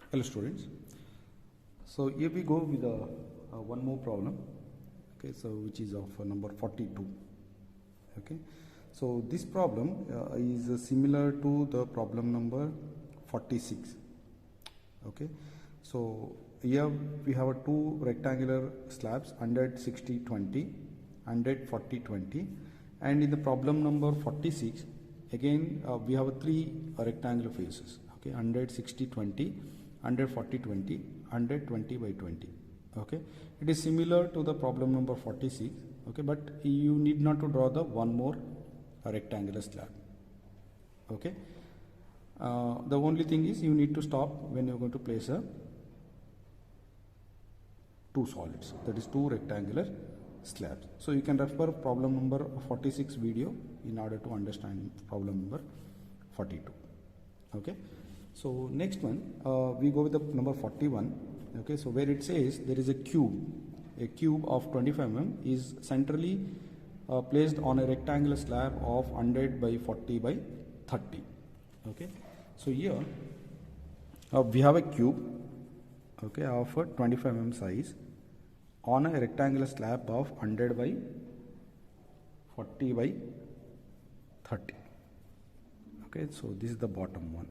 Hello students. So here we go with one more problem. Okay, so which is of number 42. Okay, so this problem is similar to the problem number 46. Okay, so here we have two rectangular slabs 100 60 20, 100 40 20, and in the problem number 46 again we have three rectangular faces. Okay, 100 60 20, 100 40 20, 100 20 by 20. Okay, it is similar to the problem number 46. Okay, but you need not to draw the one more rectangular slab. Okay, the only thing is you need to stop when you're going to place a two solids, that is two rectangular slabs. So you can refer problem number 46 video in order to understand problem number 42. Okay, so next one we go with the number 41. Okay, so where it says there is a cube of 25 mm is centrally placed on a rectangular slab of 100 by 40 by 30. Okay, so here we have a cube, okay, of a 25 mm size on a rectangular slab of 100 by 40 by 30. Okay, so this is the bottom one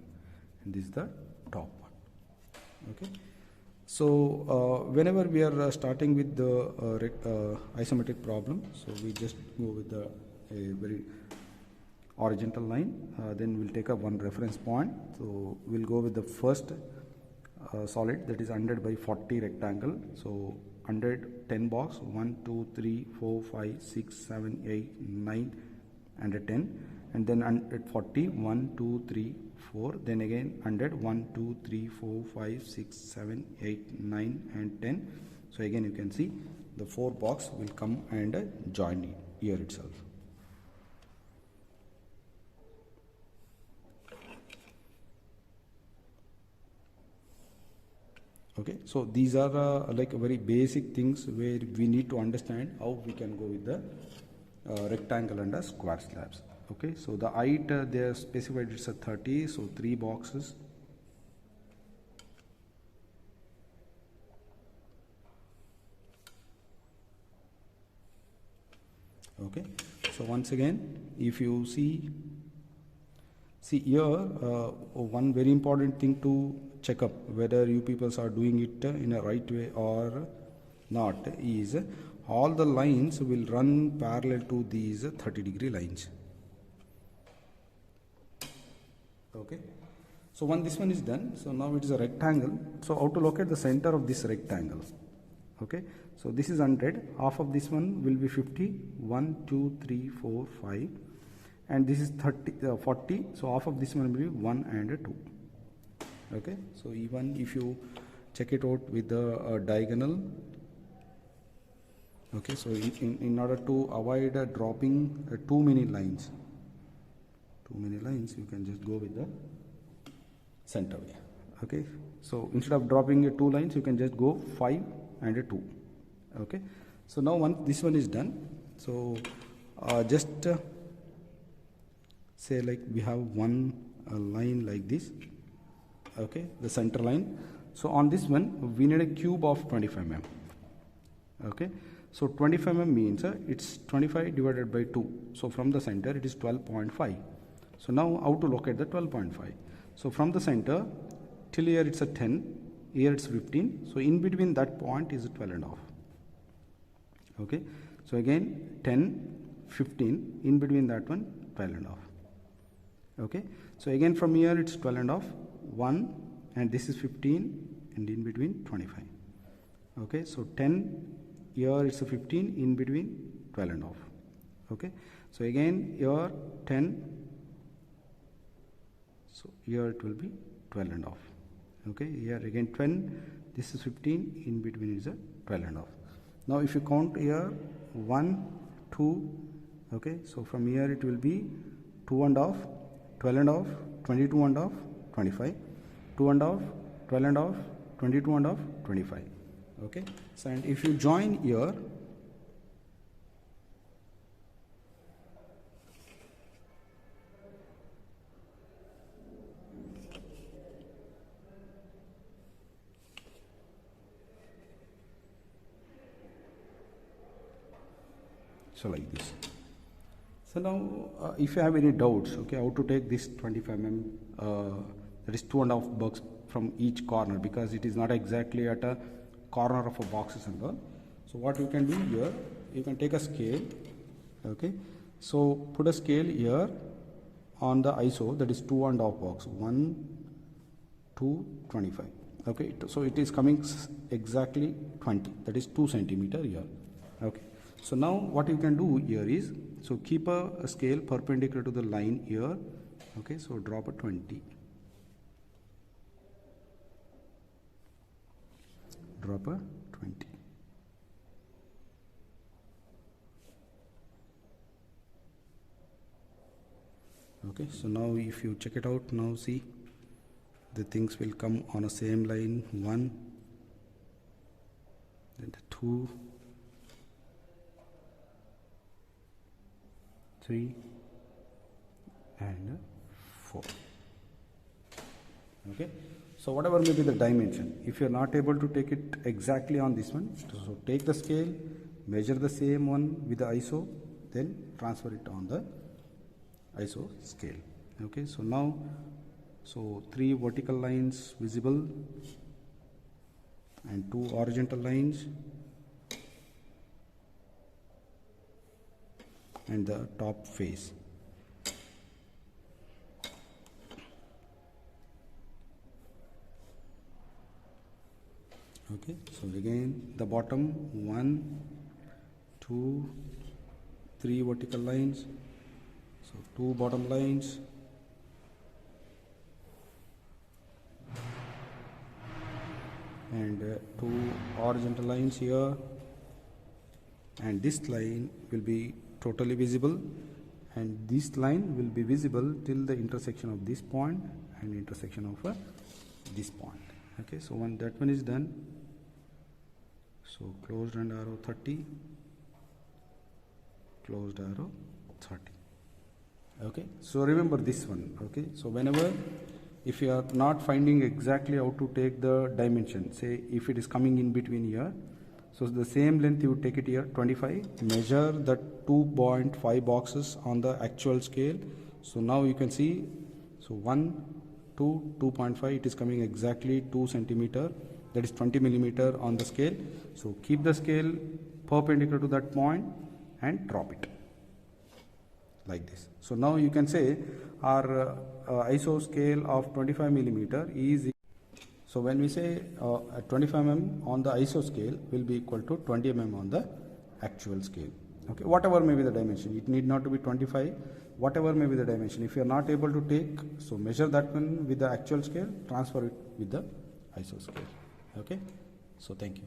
and this is the top one. Okay, so whenever we are starting with the isometric problem, so we just go with a very horizontal line, then we'll take up one reference point. So we'll go with the first solid, that is 100 by 40 rectangle. So 100 10 box 1 2 3 4 5 6 7 8 9 and a 10, and then 140 1 2 3 4, then again 100 1 2 3 4 5 6 7 8 9 and 10. So again you can see the 4 box will come and join here itself. Okay, so these are like very basic things where we need to understand how we can go with the rectangle and square slabs. Okay, so the height they are specified, it's a 30, so 3 boxes. Okay, so once again, if you see here one very important thing to check up whether you people are doing it in a right way or not is all the lines will run parallel to these 30-degree lines. Okay, so when this one is done, so now it is a rectangle. So how to locate the center of this rectangle? Okay, so this is 100, half of this one will be 50, 1 2 3 4 5, and this is 40, so half of this one will be 1 and 2. Okay, so even if you check it out with the diagonal, okay, so in order to avoid dropping too many lines, you can just go with the center way. Okay, so instead of dropping 2 lines, you can just go 5 and 2. Okay, so now once this one is done, so just say like we have one line like this. Okay, the center line. So on this one we need a cube of 25 mm. Okay, so 25 mm means it's 25 divided by 2. So from the center it is 12.5. So now how to locate the 12.5? So from the center till here it's a 10, here it's 15. So in between that point is 12 and a half. Okay, so again 10, 15, in between that one 12 and a half. Okay, so again from here it's 12 and a half, 1, and this is 15, and in between 25. Okay, so 10, here it's a 15, in between 12 and a half. Okay, so again here 10, so here it will be 12 and a half. Okay, here again 10, this is 15, in between is a 12 and a half. Now if you count here 1 2, okay, so from here it will be 2 and a half, 12 and a half, 22 and a half, 25, 2 and a half, 12 and a half, 22 and a half, 25. Okay, so and if you join here, So like this. So now if you have any doubts, okay, how to take this 25 mm, that is 2.5 bucks from each corner, because it is not exactly at a corner of a boxes and all. So what you can do here, you can take a scale, okay, so put a scale here on the ISO, that is 2.5 box, 1 to 25, okay, so it is coming exactly 20, that is 2 centimeter here, okay. So now what you can do here is, so keep a scale perpendicular to the line here, okay, so drop a 20, drop a 20. Okay, so now if you check it out, now see the things will come on a same line, 1, then the 2, 3 and 4. Okay, so whatever may be the dimension, if you are not able to take it exactly on this one, so take the scale, measure the same one with the ISO, then transfer it on the ISO scale. Okay, so now, so 3 vertical lines visible and 2 horizontal lines, and the top face. Okay, so again the bottom, 1, 2, 3 vertical lines, so 2 bottom lines, and 2 horizontal lines here, and this line will be totally visible, and this line will be visible till the intersection of this point and intersection of this point. Okay, so when that one is done, so closed and arrow 30, closed arrow 30. Okay, so remember this one. Okay, so whenever, if you are not finding exactly how to take the dimension, say if it is coming in between here, so the same length you would take it here, 25, measure the 2.5 boxes on the actual scale. So now you can see, so 1, 2, 2.5, it is coming exactly 2 centimeter, that is 20 millimeter on the scale. So keep the scale perpendicular to that point and drop it like this. So now you can say our ISO scale of 25 millimeter is, so when we say 25 mm on the ISO scale will be equal to 20 mm on the actual scale. Okay, whatever may be the dimension, it need not to be 25, whatever may be the dimension. If you are not able to take, so measure that one with the actual scale, transfer it with the ISO scale. Okay, so thank you.